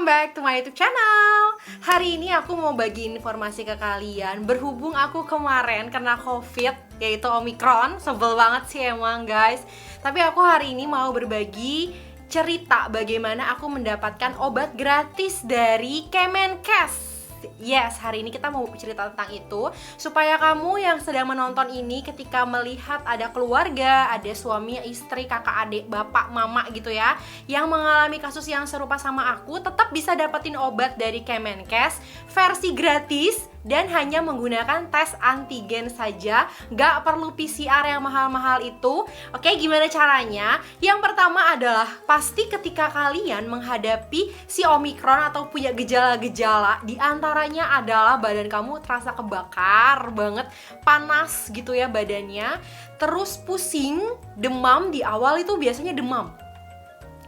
welcome back to my YouTube channel. Hari ini aku mau bagi informasi ke kalian. Berhubung aku kemarin kena COVID, yaitu Omicron. Sebel banget sih emang guys. Tapi aku hari ini mau berbagi cerita bagaimana aku mendapatkan obat gratis dari Kemenkes. Yes, hari ini kita mau cerita tentang itu supaya kamu yang sedang menonton ini ketika melihat ada keluarga, ada suami, istri, kakak, adik, bapak, mama gitu ya, yang mengalami kasus yang serupa sama aku, tetap bisa dapetin obat dari Kemenkes versi gratis dan hanya menggunakan tes antigen saja, gak perlu PCR yang mahal-mahal itu. Oke, gimana caranya? Yang pertama adalah pasti ketika kalian menghadapi si Omicron atau punya gejala-gejala, diantaranya adalah badan kamu terasa kebakar banget, panas gitu ya badannya, terus pusing, demam. Di awal itu biasanya demam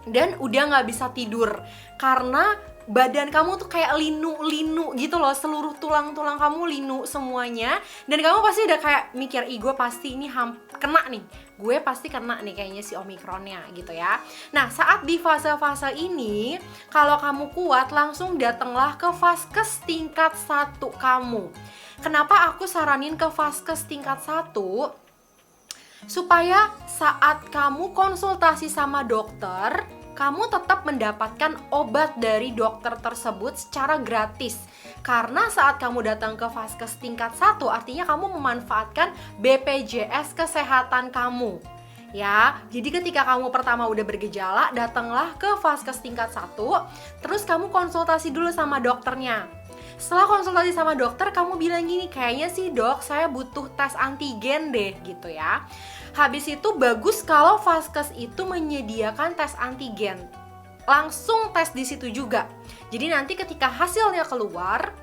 dan udah gak bisa tidur karena badan kamu tuh kayak linu-linu gitu loh, seluruh tulang-tulang kamu linu semuanya. Dan kamu pasti udah kayak mikir, ih gue pasti ini kena nih, gue pasti kena nih kayaknya si Omicronnya gitu ya. Nah, saat di fase-fase ini, kalau kamu kuat langsung datanglah ke vaskes tingkat 1 kamu. Kenapa aku saranin ke vaskes tingkat 1? Supaya saat kamu konsultasi sama dokter, kamu tetap mendapatkan obat dari dokter tersebut secara gratis. Karena saat kamu datang ke vaskes tingkat 1, artinya kamu memanfaatkan BPJS kesehatan kamu. Ya, jadi ketika kamu pertama udah bergejala, datanglah ke vaskes tingkat 1, terus kamu konsultasi dulu sama dokternya. Setelah konsultasi sama dokter, kamu bilang gini, kayaknya sih dok, saya butuh tes antigen deh gitu ya. Habis itu bagus kalau vaskes itu menyediakan tes antigen. Langsung tes di situ juga. Jadi nanti ketika hasilnya keluar,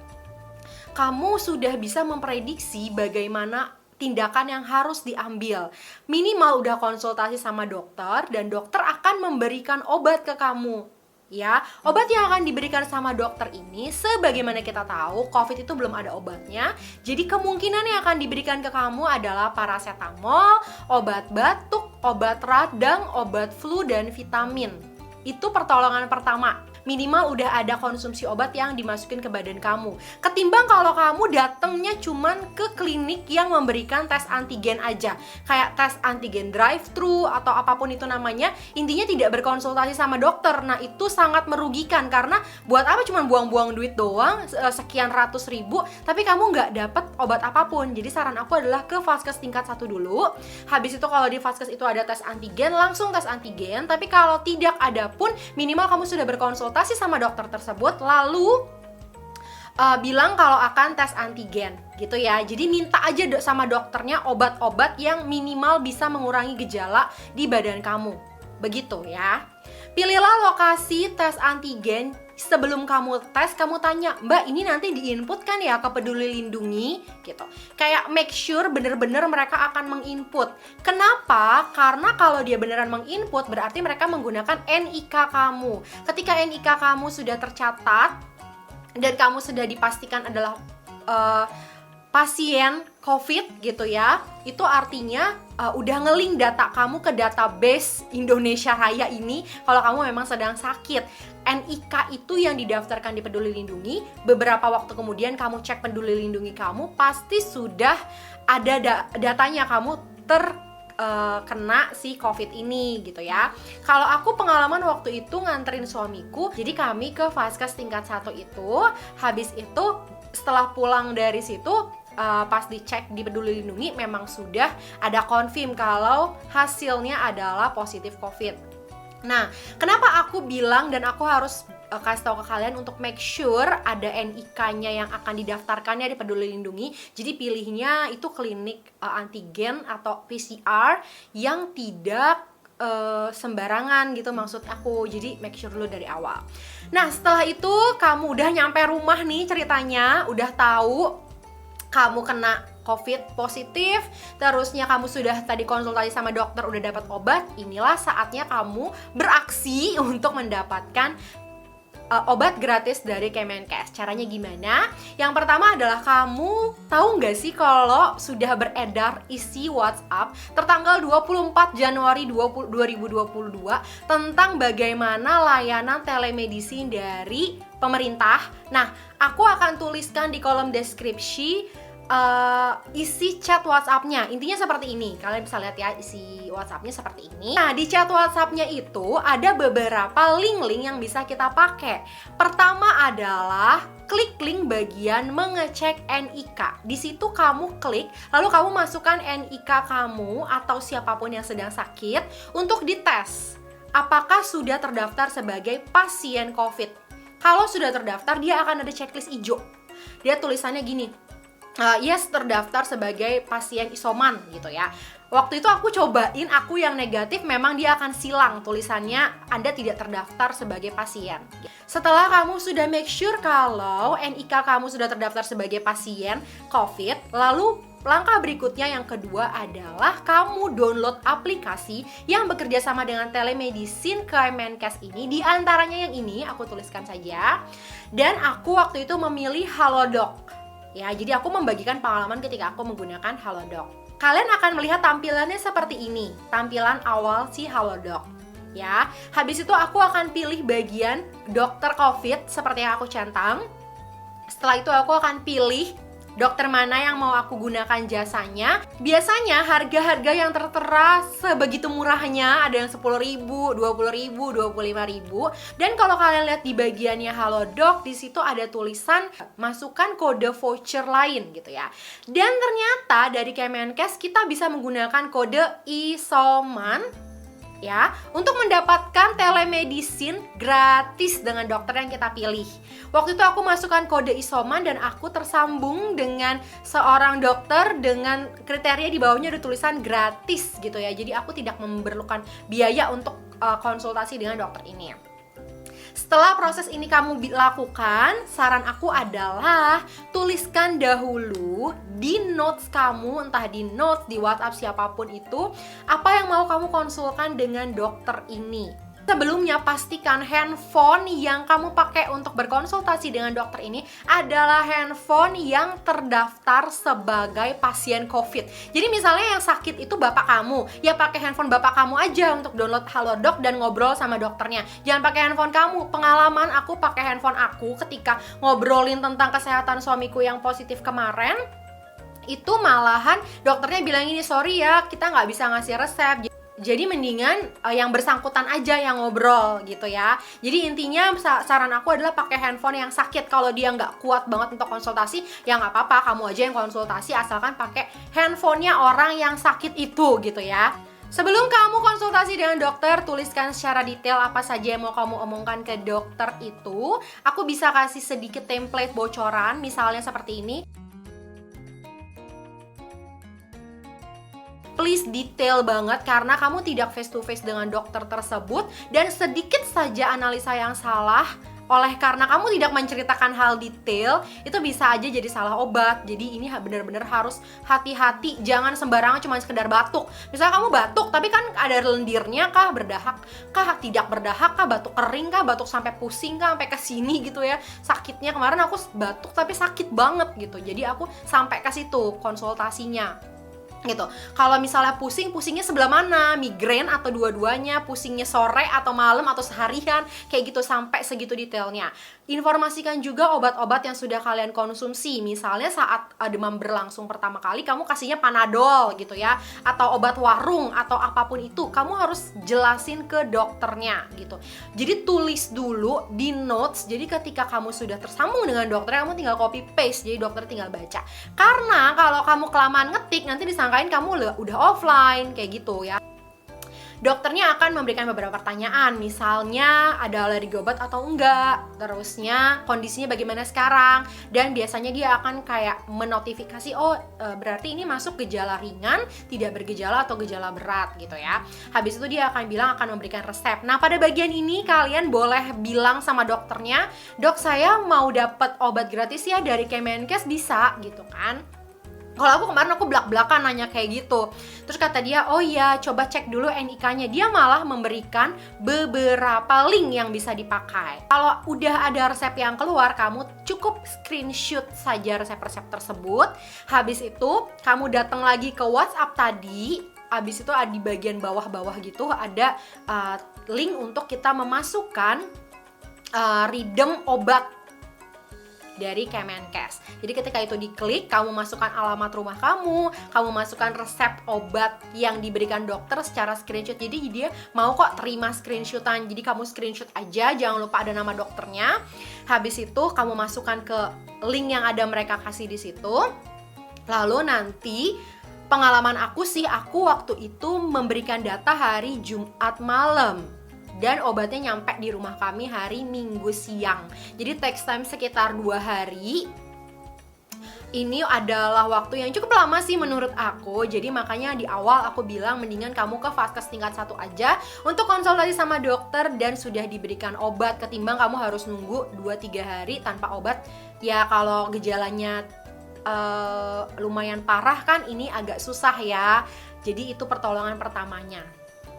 kamu sudah bisa memprediksi bagaimana tindakan yang harus diambil. Minimal udah konsultasi sama dokter dan dokter akan memberikan obat ke kamu. Ya, obat yang akan diberikan sama dokter ini, sebagaimana kita tahu, COVID itu belum ada obatnya. Jadi kemungkinan yang akan diberikan ke kamu adalah paracetamol, obat batuk, obat radang, obat flu, dan vitamin. Itu pertolongan pertama. Minimal udah ada konsumsi obat yang dimasukin ke badan kamu. Ketimbang kalau kamu datangnya cuman ke klinik yang memberikan tes antigen aja, kayak tes antigen drive-thru atau apapun itu namanya, intinya tidak berkonsultasi sama dokter. Nah, itu sangat merugikan karena buat apa cuman buang-buang duit doang, sekian ratus ribu, tapi kamu nggak dapet obat apapun. Jadi saran aku adalah ke vaskes tingkat 1 dulu. Habis itu kalau di vaskes itu ada tes antigen, langsung tes antigen. Tapi kalau tidak ada pun, minimal kamu sudah berkonsultasi sama dokter tersebut, lalu bilang kalau akan tes antigen gitu ya. Jadi minta aja sama dokternya obat-obat yang minimal bisa mengurangi gejala di badan kamu. Begitu ya. Pilihlah lokasi tes antigen. Sebelum kamu tes, kamu tanya, Mbak, ini nanti diinput kan ya ke Peduli Lindungi gitu. Kayak make sure bener-bener mereka akan menginput. Kenapa? Karena kalau dia beneran menginput, berarti mereka menggunakan NIK kamu. Ketika NIK kamu sudah tercatat dan kamu sudah dipastikan adalah pasien COVID gitu ya, itu artinya udah nge-link data kamu ke database Indonesia Raya ini kalau kamu memang sedang sakit. NIK itu yang didaftarkan di Peduli Lindungi. Beberapa waktu kemudian kamu cek Peduli Lindungi kamu, pasti sudah ada datanya kamu terkena si COVID ini gitu ya. Kalau aku pengalaman waktu itu nganterin suamiku, jadi kami ke vaskes tingkat 1 itu. Habis itu setelah pulang dari situ, pas dicek di Peduli Lindungi memang sudah ada confirm kalau hasilnya adalah positif COVID. Nah, kenapa aku bilang dan aku harus kasih tahu ke kalian untuk make sure ada NIK-nya yang akan didaftarkannya di Peduli Lindungi. Jadi pilihnya itu klinik antigen atau PCR yang tidak sembarangan gitu maksud aku. Jadi make sure dulu dari awal. Nah, setelah itu kamu udah nyampe rumah nih ceritanya, udah tahu kamu kena COVID positif, terusnya kamu sudah tadi konsultasi sama dokter, udah dapat obat. Inilah saatnya kamu beraksi untuk mendapatkan obat gratis dari Kemenkes. Caranya gimana? Yang pertama adalah kamu tahu nggak sih kalau sudah beredar isi WhatsApp tertanggal 24 Januari 2022 tentang bagaimana layanan telemedicine dari pemerintah. Nah, aku akan tuliskan di kolom deskripsi isi chat WhatsApp-nya. Intinya seperti ini. Kalian bisa lihat ya isi WhatsApp-nya seperti ini. Nah, di chat WhatsApp-nya itu ada beberapa link-link yang bisa kita pakai. Pertama adalah klik link bagian mengecek NIK. Di situ kamu klik, lalu kamu masukkan NIK kamu atau siapapun yang sedang sakit untuk dites. Apakah sudah terdaftar sebagai pasien COVID? Kalau sudah terdaftar, dia akan ada checklist hijau. Dia tulisannya gini, yes, terdaftar sebagai pasien isoman gitu ya. Waktu itu aku cobain, aku yang negatif memang dia akan silang tulisannya Anda tidak terdaftar sebagai pasien. Setelah kamu sudah make sure kalau NIK kamu sudah terdaftar sebagai pasien COVID, lalu langkah berikutnya yang kedua adalah kamu download aplikasi yang bekerja sama dengan telemedicine Kemenkes ini. Di antaranya yang ini aku tuliskan saja. Dan aku waktu itu memilih Halodoc. Ya, jadi aku membagikan pengalaman ketika aku menggunakan Halodoc. Kalian akan melihat tampilannya seperti ini, tampilan awal si Halodoc. Ya, habis itu aku akan pilih bagian dokter COVID seperti yang aku centang. Setelah itu aku akan pilih dokter mana yang mau aku gunakan jasanya. Biasanya harga-harga yang tertera sebegitu murahnya, ada yang 10.000, 20.000, 25.000. Dan kalau kalian lihat di bagiannya Halodoc, di situ ada tulisan masukkan kode voucher lain gitu ya. Dan ternyata dari Kemenkes kita bisa menggunakan kode ISOMAN ya, untuk mendapatkan telemedicine gratis dengan dokter yang kita pilih. Waktu itu aku masukkan kode isoman dan aku tersambung dengan seorang dokter dengan kriteria di bawahnya ada tulisan gratis gitu ya. Jadi aku tidak memerlukan biaya untuk konsultasi dengan dokter ini. Setelah proses ini kamu lakukan, saran aku adalah tuliskan dahulu di notes kamu, entah di notes, di WhatsApp siapapun itu, apa yang mau kamu konsulkan dengan dokter ini. Sebelumnya pastikan handphone yang kamu pakai untuk berkonsultasi dengan dokter ini adalah handphone yang terdaftar sebagai pasien COVID. Jadi misalnya yang sakit itu bapak kamu, ya pakai handphone bapak kamu aja untuk download Halodoc dan ngobrol sama dokternya. Jangan pakai handphone kamu. Pengalaman aku pakai handphone aku ketika ngobrolin tentang kesehatan suamiku yang positif kemarin, itu malahan dokternya bilang ini, sorry ya kita nggak bisa ngasih resep. Jadi mendingan yang bersangkutan aja yang ngobrol gitu ya. Jadi intinya saran aku adalah pakai handphone yang sakit. Kalau dia nggak kuat banget untuk konsultasi, ya nggak apa-apa, kamu aja yang konsultasi asalkan pakai handphonenya orang yang sakit itu gitu ya. Sebelum kamu konsultasi dengan dokter, tuliskan secara detail apa saja yang mau kamu omongkan ke dokter itu. Aku bisa kasih sedikit template bocoran, misalnya seperti ini. Please detail banget karena kamu tidak face to face dengan dokter tersebut dan sedikit saja analisa yang salah oleh karena kamu tidak menceritakan hal detail, itu bisa aja jadi salah obat. Jadi ini benar-benar harus hati-hati, jangan sembarangan cuma sekedar batuk. Misalnya kamu batuk tapi kan ada lendirnya kah, berdahak kah, tidak berdahak kah, batuk kering kah, batuk sampai pusing kah, sampai ke sini gitu ya. Sakitnya kemarin aku batuk tapi sakit banget gitu. Jadi aku sampai ke situ konsultasinya. Gitu. Kalau misalnya pusingnya sebelah mana, migrain atau dua-duanya, pusingnya sore atau malam atau seharian, kayak gitu sampai segitu detailnya. Informasikan juga obat-obat yang sudah kalian konsumsi. Misalnya saat demam berlangsung pertama kali kamu kasihnya Panadol gitu ya, atau obat warung atau apapun itu, kamu harus jelasin ke dokternya gitu. Jadi tulis dulu di notes. Jadi ketika kamu sudah tersambung dengan dokter, kamu tinggal copy paste. Jadi dokter tinggal baca. Karena kalau kamu kelamaan ngetik nanti disangkain kamu udah offline kayak gitu ya. Dokternya akan memberikan beberapa pertanyaan, misalnya ada alergi obat atau enggak, terusnya kondisinya bagaimana sekarang, dan biasanya dia akan kayak menotifikasi, berarti ini masuk gejala ringan, tidak bergejala atau gejala berat gitu ya. Habis itu dia akan bilang akan memberikan resep. Nah pada bagian ini kalian boleh bilang sama dokternya, dok saya mau dapat obat gratis ya dari Kemenkes, bisa gitu kan. Kalau aku kemarin aku belak-belakan nanya kayak gitu. Terus kata dia, oh iya coba cek dulu NIK-nya. Dia malah memberikan beberapa link yang bisa dipakai. Kalau udah ada resep yang keluar, kamu cukup screenshot saja resep-resep tersebut. Habis itu kamu datang lagi ke WhatsApp tadi. Habis itu di bagian bawah-bawah gitu ada link untuk kita memasukkan redeem obat dari Kemenkes. Jadi ketika itu diklik, kamu masukkan alamat rumah kamu masukkan resep obat yang diberikan dokter secara screenshot. Jadi dia mau kok terima screenshotan. Jadi kamu screenshot aja, jangan lupa ada nama dokternya. Habis itu kamu masukkan ke link yang ada mereka kasih di situ. Lalu nanti pengalaman aku sih, aku waktu itu memberikan data hari Jumat malam. Dan obatnya nyampe di rumah kami hari Minggu siang. Jadi takes time sekitar 2 hari. Ini adalah waktu yang cukup lama sih menurut aku. Jadi makanya di awal aku bilang mendingan kamu ke vaskes tingkat 1 aja untuk konsultasi sama dokter dan sudah diberikan obat, ketimbang kamu harus nunggu 2-3 hari tanpa obat. Ya kalau gejalanya lumayan parah kan, ini agak susah ya. Jadi itu pertolongan pertamanya.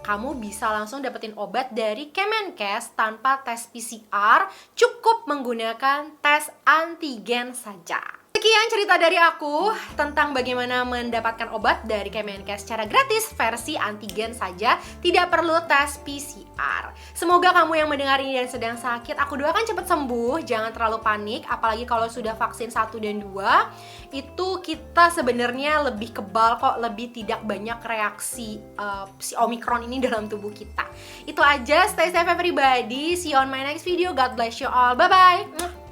Kamu bisa langsung dapetin obat dari Kemenkes tanpa tes PCR, cukup menggunakan tes antigen saja. Sekian cerita dari aku tentang bagaimana mendapatkan obat dari Kemenkes secara gratis versi antigen saja, tidak perlu tes PCR. Semoga kamu yang mendengar ini dan sedang sakit, aku doakan cepat sembuh, jangan terlalu panik, apalagi kalau sudah vaksin 1 dan 2, itu kita sebenarnya lebih kebal kok, lebih tidak banyak reaksi si Omicron ini dalam tubuh kita. Itu aja, stay safe everybody, see you on my next video, God bless you all, bye-bye!